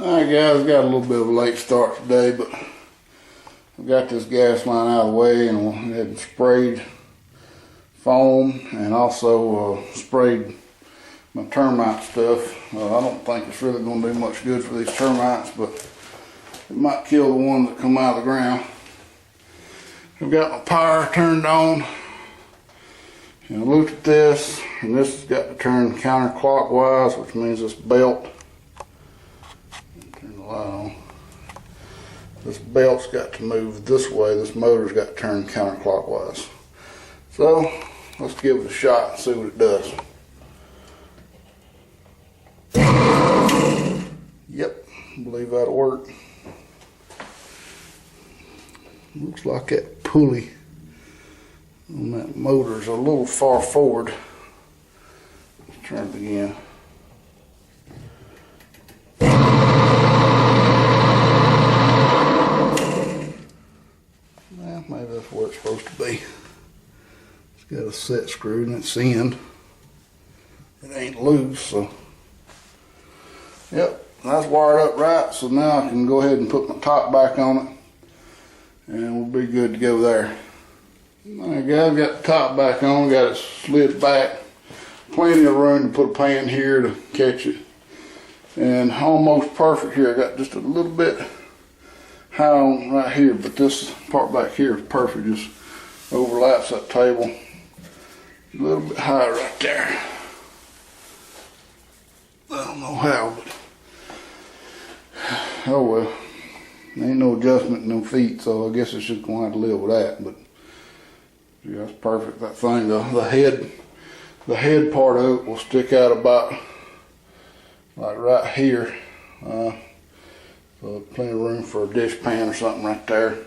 Alright guys, got a little bit of a late start today, but I've got this gas line out of the way and went ahead and sprayed foam and also sprayed my termite stuff. I don't think it's really going to do much good for these termites, but it might kill the ones that come out of the ground. I've got my power turned on and I looked at this, and this has got to turn counterclockwise, which means this belt, turn the light on, this belt's got to move this way, this motor's got to turn counterclockwise. So let's give it a shot and see what it does. Yep, I believe that'll work. Looks like that pulley on that motor's a little far forward. Let's turn it again. Well, maybe that's where it's supposed to be. It's got a set screw in its end. It ain't loose, so. Yep, that's wired up right, so now I can go ahead and put my top back on it and we'll be good to go there. Alright guys, got the top back on, got it slid back. Plenty of room to put a pan here to catch it. And almost perfect here. I got just a little bit high on right here, but this part back here is perfect. Just overlaps that table. A little bit high right there. I don't know how, but oh well. Ain't no adjustment in them feet, so I guess it's just gonna have to live with that. But yeah, that's perfect. That thing, the head part of it will stick out about like right here. So plenty of room for a dish pan or something right there.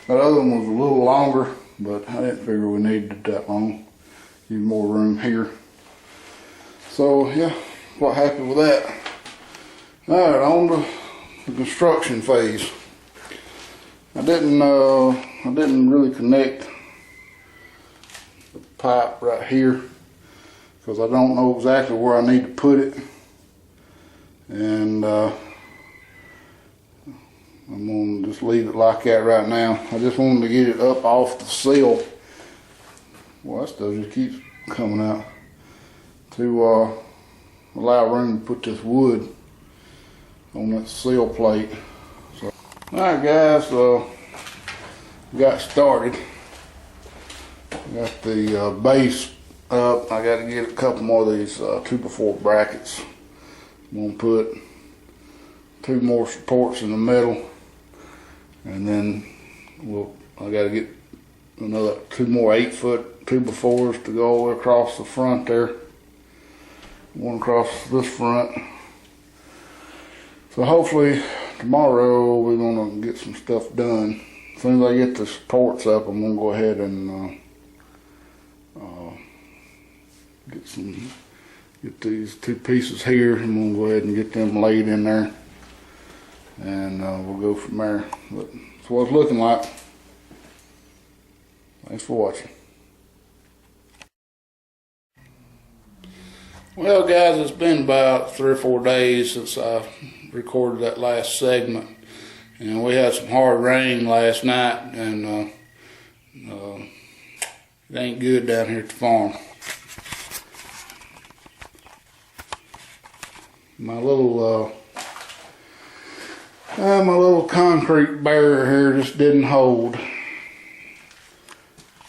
That other one was a little longer, but I didn't figure we needed it that long. Need more room here. So yeah, quite happy with that. All right, on to the construction phase. I didn't really connect the pipe right here because I don't know exactly where I need to put it, and I'm gonna just leave it like that right now. I just wanted to get it up off the sill. Well, that stuff just keeps coming out, to allow room to put this wood on that sill plate. So, alright guys, got started. Got the base up. I got to get a couple more of these 2x4 brackets. I'm gonna put 2 more supports in the middle, and then I got to get another 2 more 8-foot 2x4s to go all the way across the front there. One across this front. So hopefully tomorrow we're gonna get some stuff done. As soon as I get the supports up, I'm gonna go ahead and get these 2 pieces here. I'm gonna go ahead and get them laid in there, and we'll go from there. But that's what it's looking like. Thanks for watching. Well guys, it's been about 3 or 4 days since I recorded that last segment, and we had some hard rain last night, and it ain't good down here at the farm. My little concrete barrier here just didn't hold.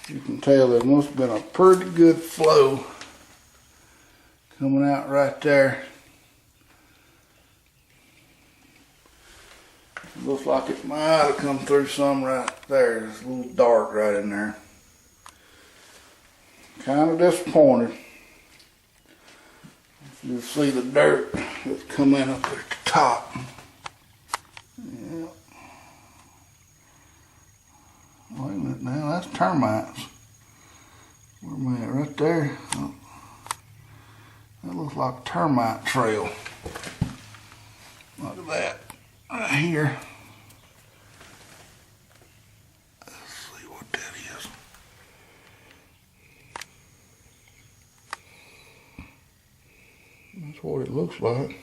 You can tell there must have been a pretty good flow coming out right there. Looks like it might have come through some right there. It's a little dark right in there. Kind of disappointed. You see the dirt that's coming up at the top. Yeah. Wait a minute now, that's termites. Where am I at? Right there. Oh. That looks like a termite trail. Look at that. Right here. Let's see what that is. That's what it looks like.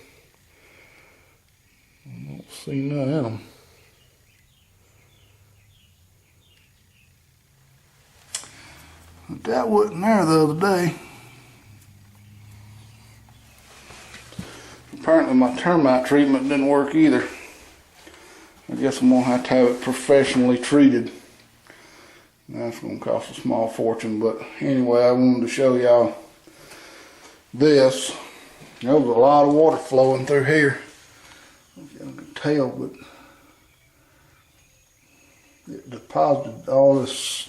See none in them. That wasn't there the other day. Apparently my termite treatment didn't work either. I guess I'm gonna have to have it professionally treated. That's gonna cost a small fortune, but anyway, I wanted to show y'all this. There was a lot of water flowing through here. I don't know if y'all can tell, but it deposited all this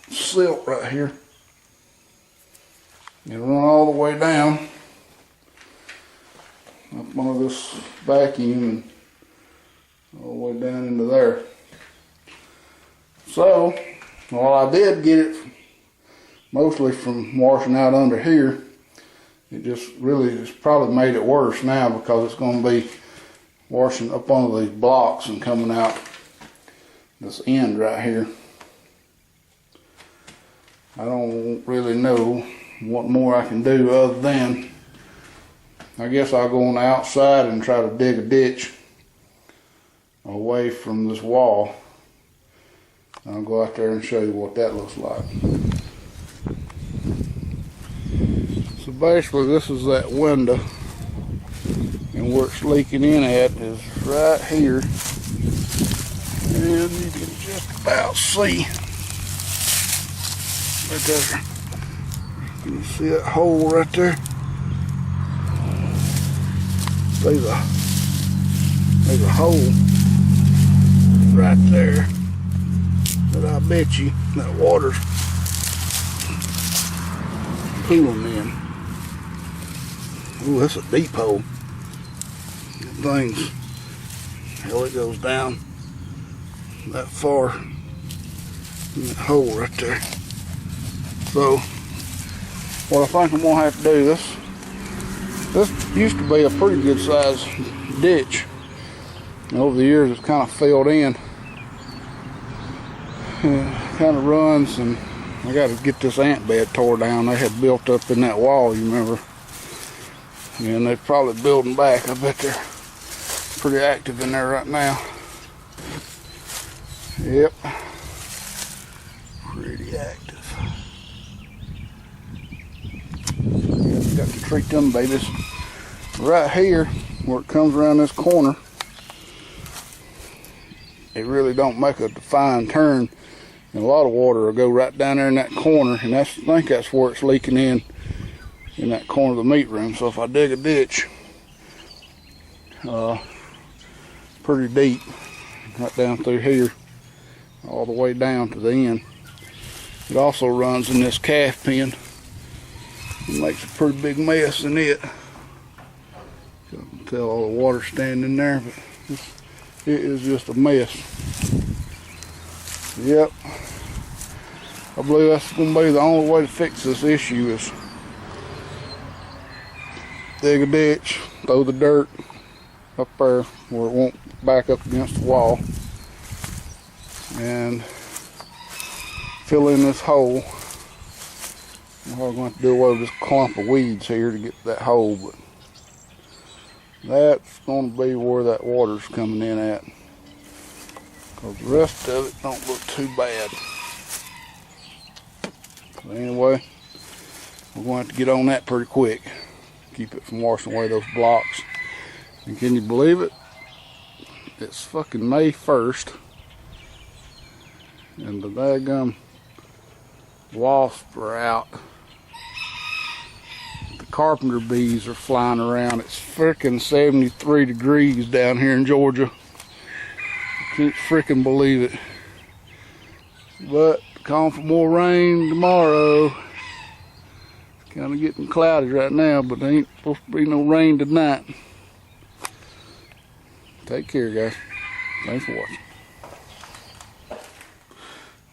silt right here. It run all the way down up under this vacuum and all the way down into there. So, while I did get it mostly from washing out under here, it just really has probably made it worse now because it's going to be washing up under these blocks and coming out this end right here. I don't really know what more I can do other than I guess I'll go on the outside and try to dig a ditch away from this wall. I'll go out there and show you what that looks like. So basically this is that window, and where it's leaking in at is right here, and you can just about see right there. Can you see that hole right there? There's a hole right there that I bet you that water's pooling in. Ooh, that's a deep hole. That thing's, hell, it goes down that far in that hole right there. So, what I think I'm gonna have to do, this used to be a pretty good sized ditch. And over the years it's kind of filled in. Kind of runs, and I got to get this ant bed tore down. They had built up in that wall, you remember. And they're probably building back. I bet they're pretty active in there right now. Yep. Pretty active. Yeah, got to treat them babies. Right here, where it comes around this corner, it really don't make a defined turn. And a lot of water will go right down there in that corner, and I think that's where it's leaking in that corner of the meat room. So if I dig a ditch pretty deep, right down through here, all the way down to the end, it also runs in this calf pen. It makes a pretty big mess in it. You can tell all the water standing in there, but it is just a mess. Yep. I believe that's going to be the only way to fix this issue is dig a ditch, throw the dirt up there where it won't back up against the wall, and fill in this hole. We're going to have to do away with this clump of weeds here to get that hole, but that's going to be where that water's coming in at. Because the rest of it don't look too bad. But anyway, we're going to have to get on that pretty quick. Keep it from washing away those blocks. And can you believe it? It's fucking May 1st. And the daggum wasps are out. The carpenter bees are flying around. It's freaking 73 degrees down here in Georgia. Can't freaking believe it. But calling for more rain tomorrow. It's kind of getting cloudy right now, but there ain't supposed to be no rain tonight. Take care, guys. Thanks for watching.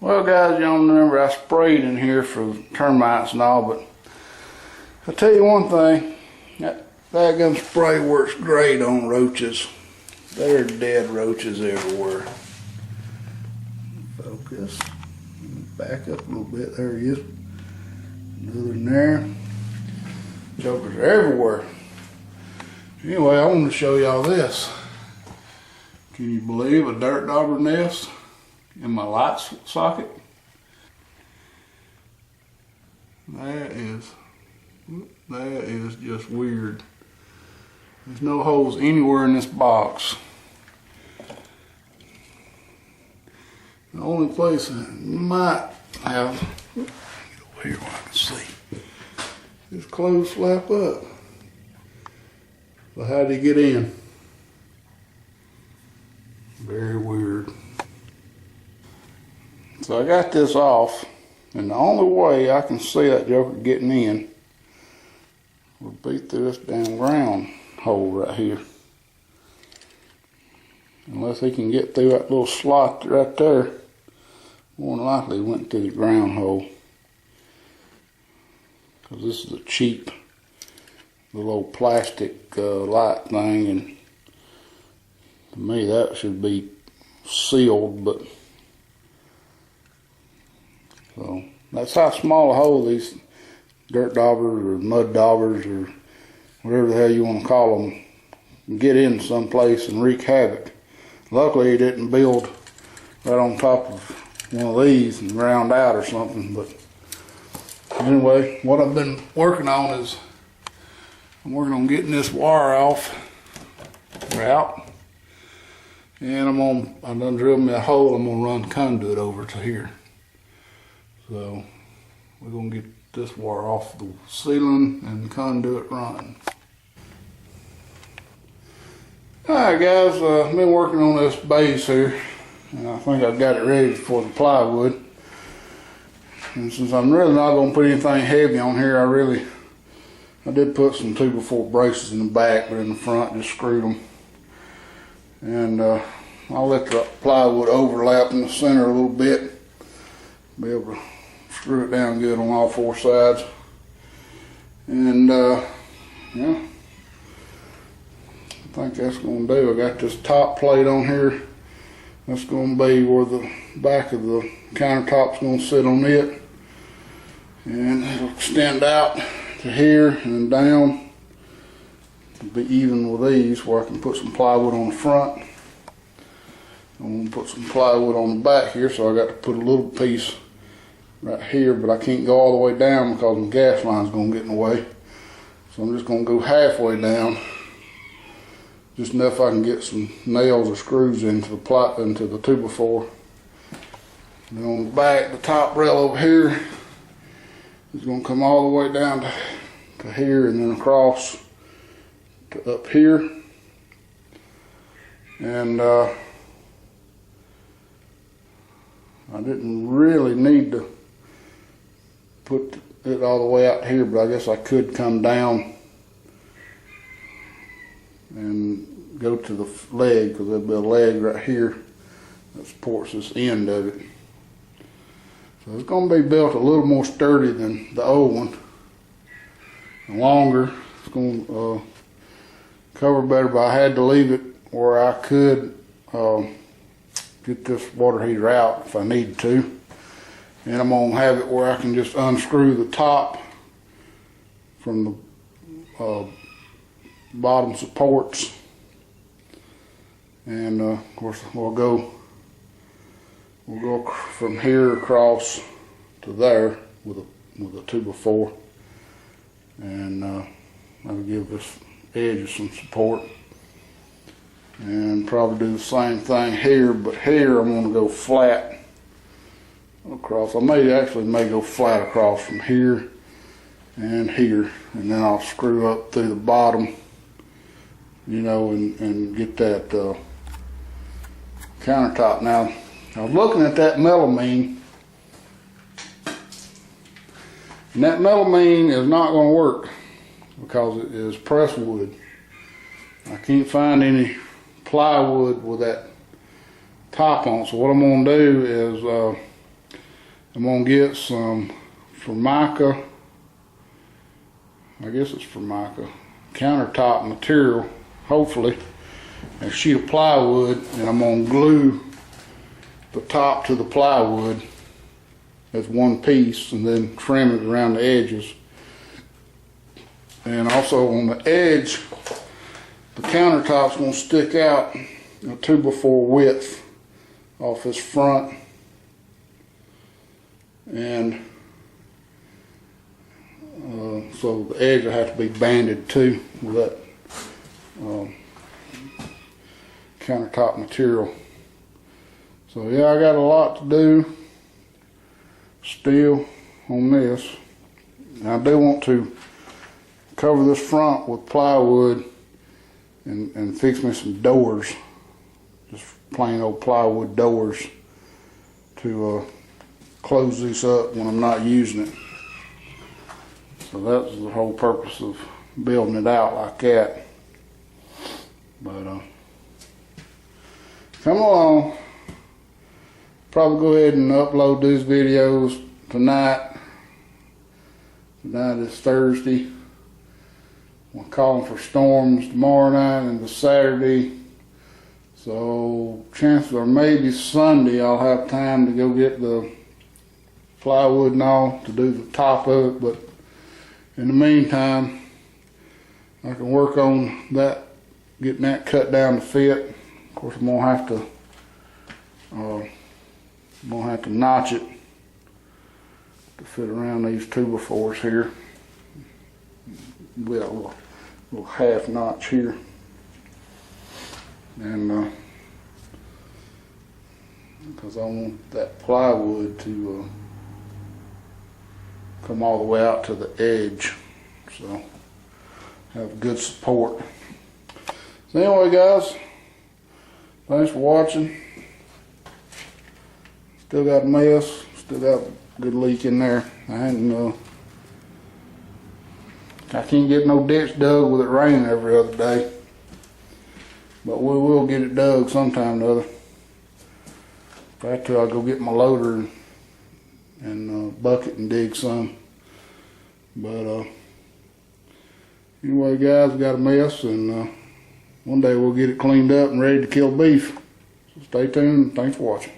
Well, guys, y'all remember I sprayed in here for termites and all, but I'll tell you one thing. That daggum spray works great on roaches. There are dead roaches everywhere. Focus. Back up a little bit. There he is. Another in there. Jokers are everywhere. Anyway, I want to show y'all this. Can you believe a dirt dauber nest in my light socket? That is just weird. There's no holes anywhere in this box. The only place I might have, get over here where I can see, this clothes flap up. But how did he get in? Very weird. So I got this off, and the only way I can see that joker getting in would be through this damn ground hole right here. Unless he can get through that little slot right there, more than likely he went through the ground hole. Because this is a cheap little old plastic light thing, and to me that should be sealed, but so that's how small a hole these dirt daubers or mud daubers or whatever the hell you want to call them get in someplace and wreak havoc. Luckily he didn't build right on top of one of these and ground out or something, but anyway, what I've been working on is I'm working on getting this wire off or out, and I done drilled me a hole. I'm gonna run conduit over to here. So we're gonna get this wire off the ceiling and the conduit running. Alright guys, I've been working on this base here, and I think I've got it ready for the plywood. And since I'm really not gonna put anything heavy on here, I did put some 2x4 braces in the back, but in the front just screwed them. And I'll let the plywood overlap in the center a little bit. Be able to screw it down good on all four sides. And yeah, I think that's gonna do. I got this top plate on here. That's gonna be where the back of the countertop's gonna sit on it. And it'll extend out to here and down. It'll be even with these, where I can put some plywood on the front. I'm gonna put some plywood on the back here, so I got to put a little piece right here, but I can't go all the way down because my gas line's gonna get in the way. So I'm just gonna go halfway down, just enough I can get some nails or screws into the 2x4. And on the back, the top rail over here is gonna come all the way down to here and then across to up here. And I didn't really need to put it all the way out here, but I guess I could come down and go to the leg, because there'll be a leg right here that supports this end of it. So it's going to be built a little more sturdy than the old one, and longer. It's going to cover better, but I had to leave it where I could get this water heater out if I needed to. And I'm going to have it where I can just unscrew the top from the bottom supports. And of course we'll go from here across to there with a 2x4, and that'll give this edge some support. And probably do the same thing here, but here I'm going to go flat across. I may go flat across from here and here, and then I'll screw up through the bottom, you know, and get that countertop. Now, I was looking at that melamine, and that melamine is not going to work because it is pressed wood. I can't find any plywood with that top on. So what I'm going to do is I'm going to get some Formica, I guess it's Formica, countertop material, hopefully, and a sheet of plywood, and I'm going to glue the top to the plywood as one piece, and then trim it around the edges. And also on the edge, the countertop's gonna stick out a 2x4 width off this front, and so the edge will have to be banded too with that countertop material. So yeah, I got a lot to do still on this. And I do want to cover this front with plywood and fix me some doors, just plain old plywood doors, to close this up when I'm not using it. So that's the whole purpose of building it out like that. But come along. Probably go ahead and upload these videos tonight. Tonight is Thursday. We're calling for storms tomorrow night and the Saturday. So chances are maybe Sunday I'll have time to go get the plywood and all to do the top of it. But in the meantime, I can work on that, getting that cut down to fit. Of course, I'm gonna have to notch it to fit around these 2x4s here. With a little half notch here, and because I want that plywood to come all the way out to the edge, so have good support. So anyway, guys, thanks for watching. Still got a mess, still got a good leak in there. I can't get no ditch dug with it raining every other day, but we will get it dug sometime or other. After I go get my loader and bucket and dig some. But anyway, guys, we got a mess, and one day we'll get it cleaned up and ready to kill beef. So stay tuned. Thanks for watching.